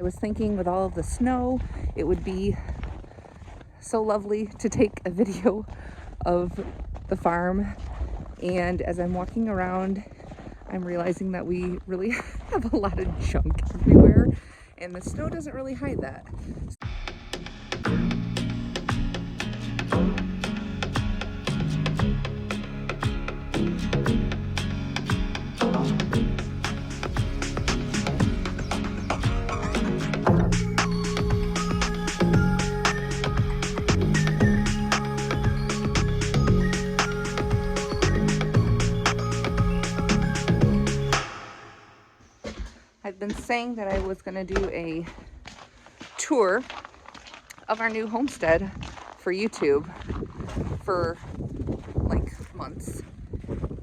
I was thinking with all of the snow, it would be so lovely to take a video of the farm. And as I'm walking around, I'm realizing that we really have a lot of junk everywhere, and the snow doesn't really hide that. I've been saying that I was going to do a tour of our new homestead for YouTube for like months,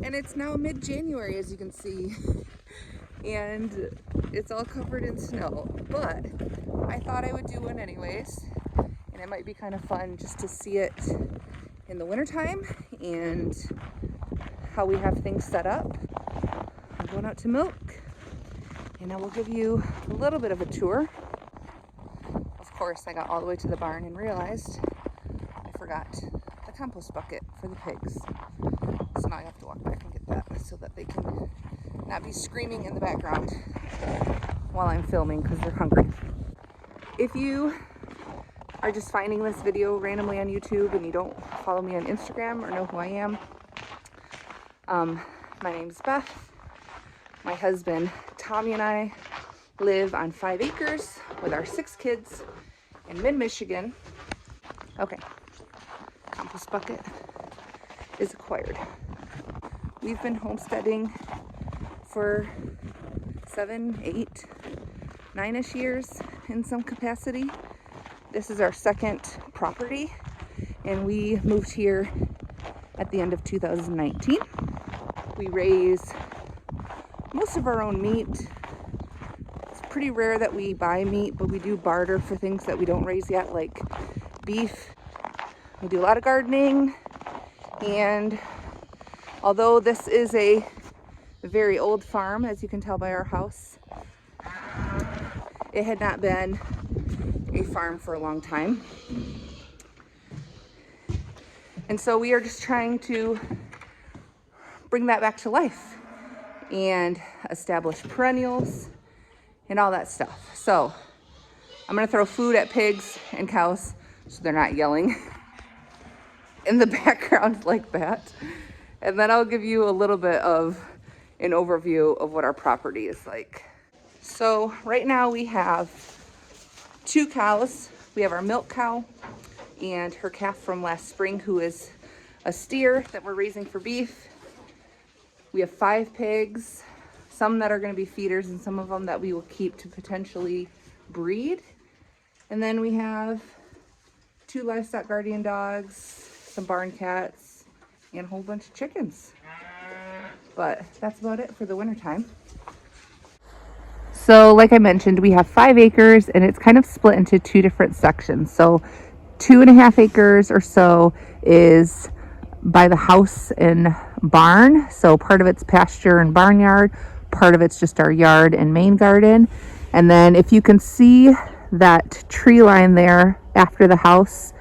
and it's now mid-January, as you can see, and it's all covered in snow, but I thought I would do one anyways, and it might be kind of fun just to see it in the wintertime and how we have things set up. I'm going out to milk, and I will give you a little bit of a tour. Of course, I got all the way to the barn and realized I forgot the compost bucket for the pigs. So now I have to walk back and get that so that they can not be screaming in the background while I'm filming because they're hungry. If you are just finding this video randomly on YouTube and you don't follow me on Instagram or know who I am, my name's Beth. My husband Tommy and I live on 5 acres with our 6 kids in mid-Michigan. Okay, compost bucket is acquired. We've been homesteading for 7, 8, 9-ish years in some capacity. This is our second property, and we moved here at the end of 2019. We raise most of our own meat. It's pretty rare that we buy meat, but we do barter for things that we don't raise yet, like beef. We do a lot of gardening, and although this is a very old farm, as you can tell by our house, it had not been a farm for a long time. And so we are just trying to bring that back to life and establish perennials and all that stuff. So I'm gonna throw food at pigs and cows so they're not yelling in the background like that. And then I'll give you a little bit of an overview of what our property is like. So right now we have 2 cows. We have our milk cow and her calf from last spring, who is a steer that we're raising for beef. We have 5 pigs, some that are going to be feeders and some of them that we will keep to potentially breed. And then we have 2 livestock guardian dogs, some barn cats, and a whole bunch of chickens. But that's about it for the wintertime. So like I mentioned, we have 5 acres, and it's kind of split into 2 different sections. So 2.5 acres or so is by the house and barn. So part of it's pasture and barnyard, part of it's just our yard and main garden. And then if you can see that tree line there after the house,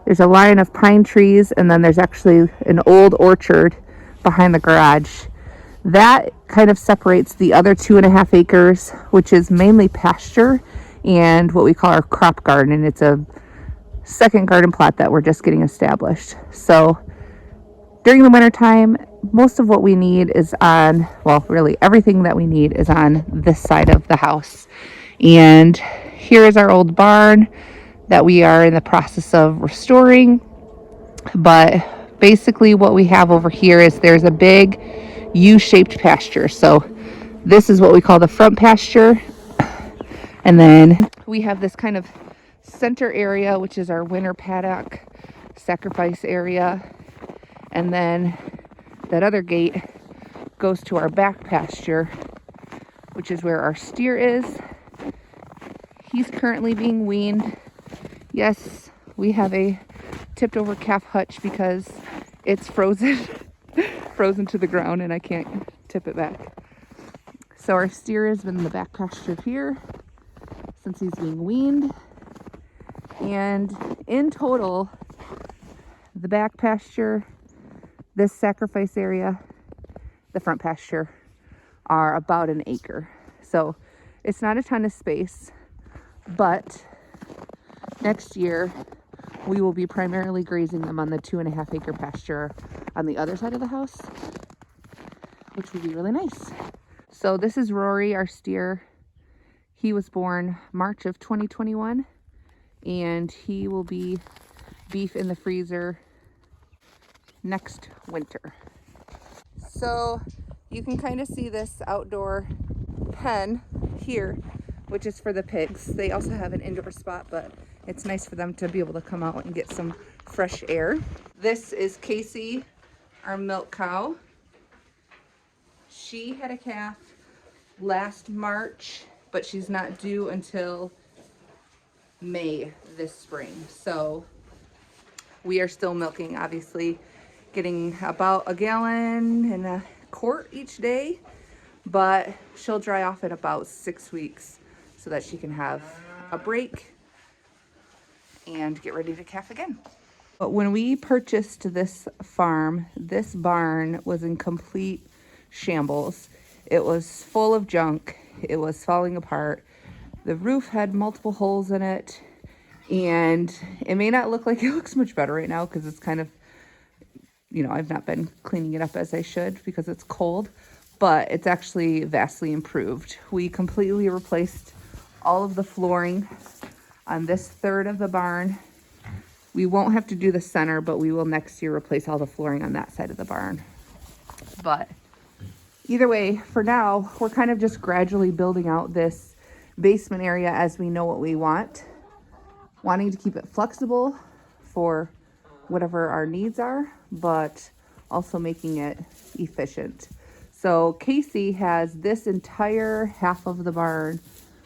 there's a line of pine trees, and then there's actually an old orchard behind the garage. That kind of separates the other 2.5 acres, which is mainly pasture and what we call our crop garden. It's a second garden plot that we're just getting established. So during the wintertime, most of what we need is on, well, really everything that we need is on this side of the house. And here is our old barn that we are in the process of restoring. But basically what we have over here is there's a big U-shaped pasture. So this is what we call the front pasture. And then we have this kind of center area, which is our winter paddock sacrifice area. And then that other gate goes to our back pasture, which is where our steer is. He's currently being weaned. Yes, we have a tipped over calf hutch because it's frozen to the ground and I can't tip it back. So our steer has been in the back pasture here. since he's being weaned. And in total, the back pasture, this sacrifice area, the front pasture are about an acre. So it's not a ton of space, but next year we will be primarily grazing them on the 2.5 acre pasture on the other side of the house, which will be really nice. So this is Rory, our steer. He was born March of 2021, and he will be beef in the freezer next winter. So you can kind of see this outdoor pen here, which is for the pigs. They also have an indoor spot, but it's nice for them to be able to come out and get some fresh air. This is Casey, our milk cow. She had a calf last March, but she's not due until May this spring. So we are still milking, obviously, getting about a gallon and a quart each day, but she'll dry off in about 6 weeks so that she can have a break and get ready to calf again. But when we purchased this farm, this barn was in complete shambles. It was full of junk. It was falling apart. The roof had multiple holes in it, and it may not look like it looks much better right now because it's kind of, you know, I've not been cleaning it up as I should because it's cold, but it's actually vastly improved. We completely replaced all of the flooring on this third of the barn. We won't have to do the center, but we will next year replace all the flooring on that side of the barn. But either way, for now, we're kind of just gradually building out this basement area as we know what we want, wanting to keep it flexible for whatever our needs are, but also making it efficient. So Casey has this entire half of the barn,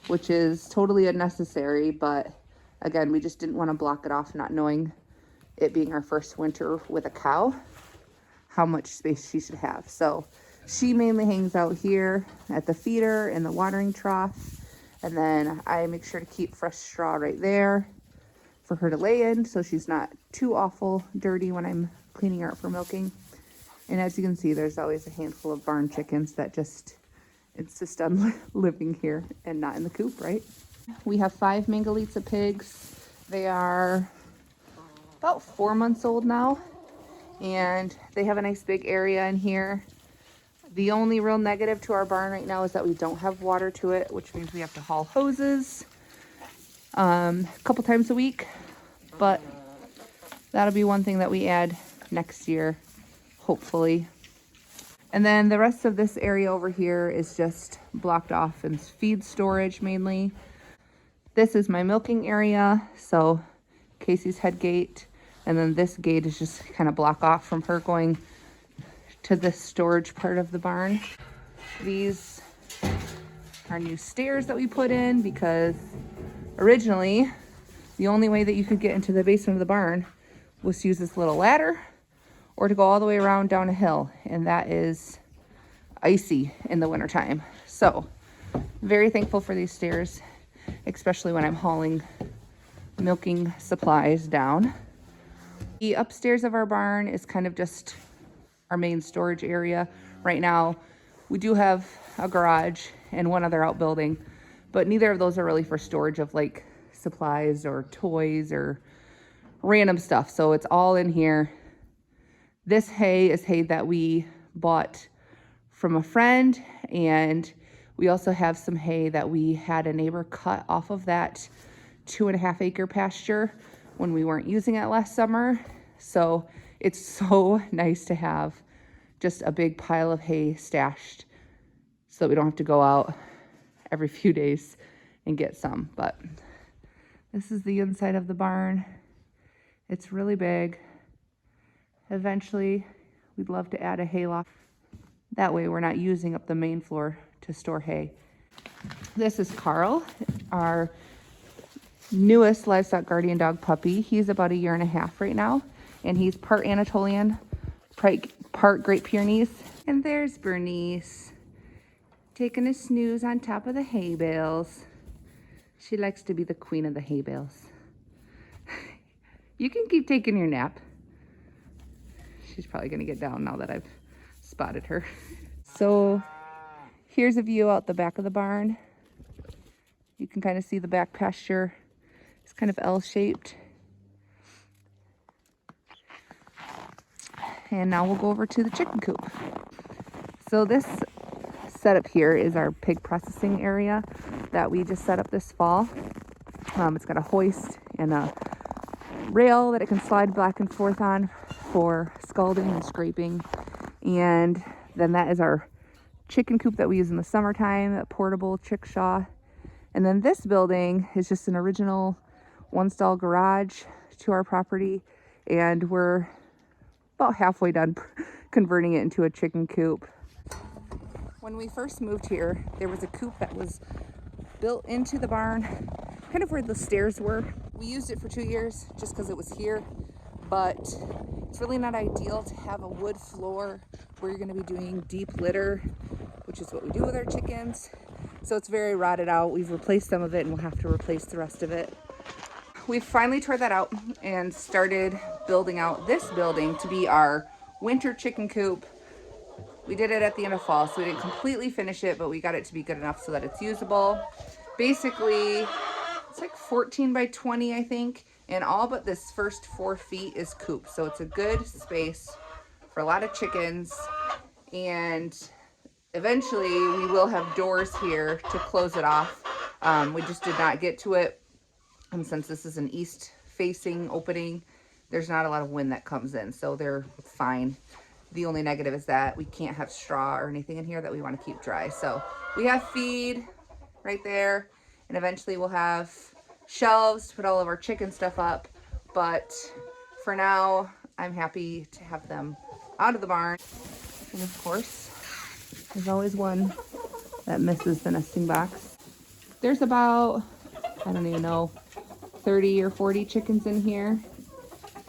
which is totally unnecessary, but again, we just didn't want to block it off, not knowing, it being our first winter with a cow, how much space she should have. So she mainly hangs out here at the feeder and the watering trough, and then I make sure to keep fresh straw right there for her to lay in so she's not too awful dirty when I'm cleaning her up for milking. And as you can see, there's always a handful of barn chickens that just insist on living here and not in the coop, right? We have 5 Mangalitsa pigs. They are about 4 months old now, and they have a nice big area in here. The only real negative to our barn right now is that we don't have water to it, which means we have to haul hoses a couple times a week, but that'll be one thing that we add next year, hopefully. And then the rest of this area over here is just blocked off and feed storage mainly. This is my milking area, so Casey's head gate, and then this gate is just kind of block off from her going to the storage part of the barn. These are new stairs that we put in because originally the only way that you could get into the basement of the barn was to use this little ladder or to go all the way around down a hill, and that is icy in the wintertime. So very thankful for these stairs, especially when I'm hauling milking supplies down. The upstairs of our barn is kind of just our main storage area. Right now, we do have a garage and one other outbuilding, but neither of those are really for storage of like supplies or toys or random stuff. So it's all in here. This hay is hay that we bought from a friend, and we also have some hay that we had a neighbor cut off of that 2.5 acre pasture when we weren't using it last summer. So it's so nice to have just a big pile of hay stashed so that we don't have to go out every few days and get some. But this is the inside of the barn. It's really big. Eventually, we'd love to add a hay loft. That way we're not using up the main floor to store hay. This is Carl, our newest livestock guardian dog puppy. He's about 1.5 years right now, and he's part Anatolian, part Great Pyrenees. And there's Bernice taking a snooze on top of the hay bales. She likes to be the queen of the hay bales. You can keep taking your nap. She's probably gonna get down now that I've spotted her. So here's a view out the back of the barn. You can kind of see the back pasture. It's kind of L-shaped. And now we'll go over to the chicken coop. So this setup here is our pig processing area that we just set up this fall. It's got a hoist and a rail that it can slide back and forth on for scalding and scraping. And then that is our chicken coop that we use in the summertime, a portable chickshaw. And then this building is just an original one-stall garage to our property, and we're about halfway done converting it into a chicken coop. When we first moved here, there was a coop that was built into the barn, kind of where the stairs were. We used it for 2 years just because it was here, but it's really not ideal to have a wood floor where you're going to be doing deep litter, which is what we do with our chickens. So it's very rotted out. We've replaced some of it and we'll have to replace the rest of it. We finally tore that out and started building out this building to be our winter chicken coop. We did it at the end of fall, so we didn't completely finish it, but we got it to be good enough so that it's usable. Basically, it's like 14 by 20, I think, and all but this first 4 feet is coop. So it's a good space for a lot of chickens, and eventually we will have doors here to close it off. We just did not get to it, and since this is an east facing opening, there's not a lot of wind that comes in, so they're fine. The only negative is that we can't have straw or anything in here that we want to keep dry. So we have feed right there, and eventually we'll have shelves to put all of our chicken stuff up. But for now, I'm happy to have them out of the barn. And of course, there's always one that misses the nesting box. There's about, I don't even know, 30 or 40 chickens in here.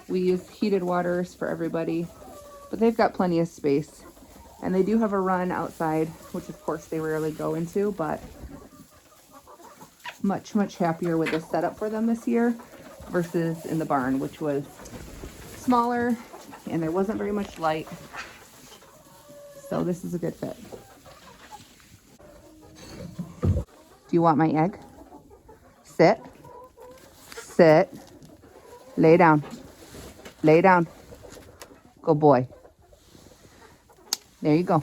We use heated waters for everybody, but they've got plenty of space. And they do have a run outside, which of course they rarely go into, but much happier with the setup for them this year versus in the barn, which was smaller and there wasn't very much light. So this is a good fit. Do you want my egg? Sit. Sit. Lay down. Lay down. Good boy. There you go.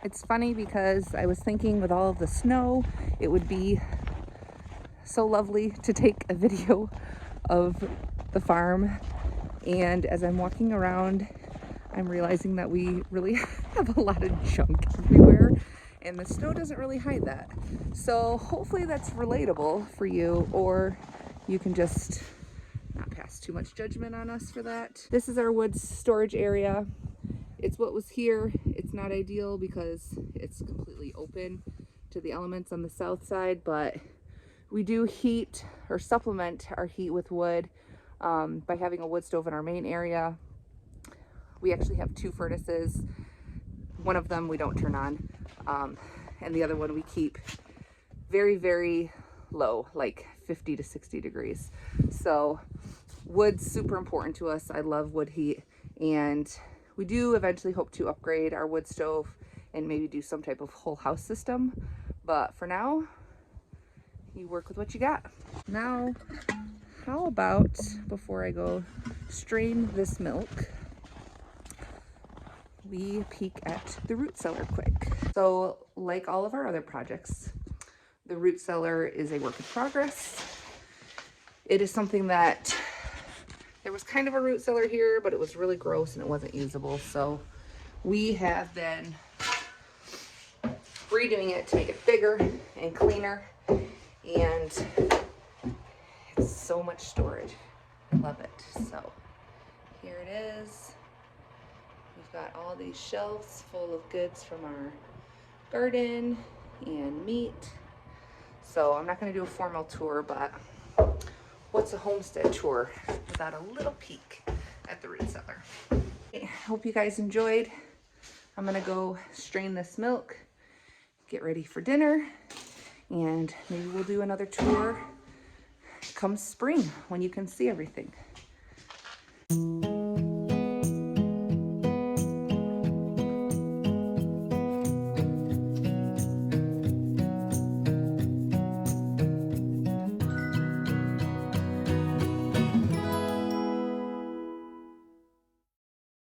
It's funny because I was thinking with all of the snow, it would be so lovely to take a video of the farm. And as I'm walking around, I'm realizing that we really have a lot of junk everywhere, and the snow doesn't really hide that. So hopefully that's relatable for you, or you can just not pass too much judgment on us for that. This is our wood storage area. It's what was here. It's not ideal because it's completely open to the elements on the south side, but we do heat or supplement our heat with wood by having a wood stove in our main area. We actually have 2 furnaces. One of them we don't turn on, and the other one we keep very low, like 50 to 60 degrees. So wood's super important to us. I love wood heat, and we do eventually hope to upgrade our wood stove and maybe do some type of whole house system. But for now, you work with what you got. Now, how about, before I go strain this milk, we peek at the root cellar quick. So like all of our other projects, the root cellar is a work in progress. It is something that, there was kind of a root cellar here, but it was really gross and it wasn't usable. So we have been redoing it to make it bigger and cleaner, and it's so much storage. I love it. So here it is. We've got all these shelves full of goods from our garden and meat. So I'm not going to do a formal tour, but what's a homestead tour without a little peek at the root cellar? I hope you guys enjoyed. I'm going to go strain this milk, get ready for dinner, And maybe we'll do another tour come spring when you can see everything.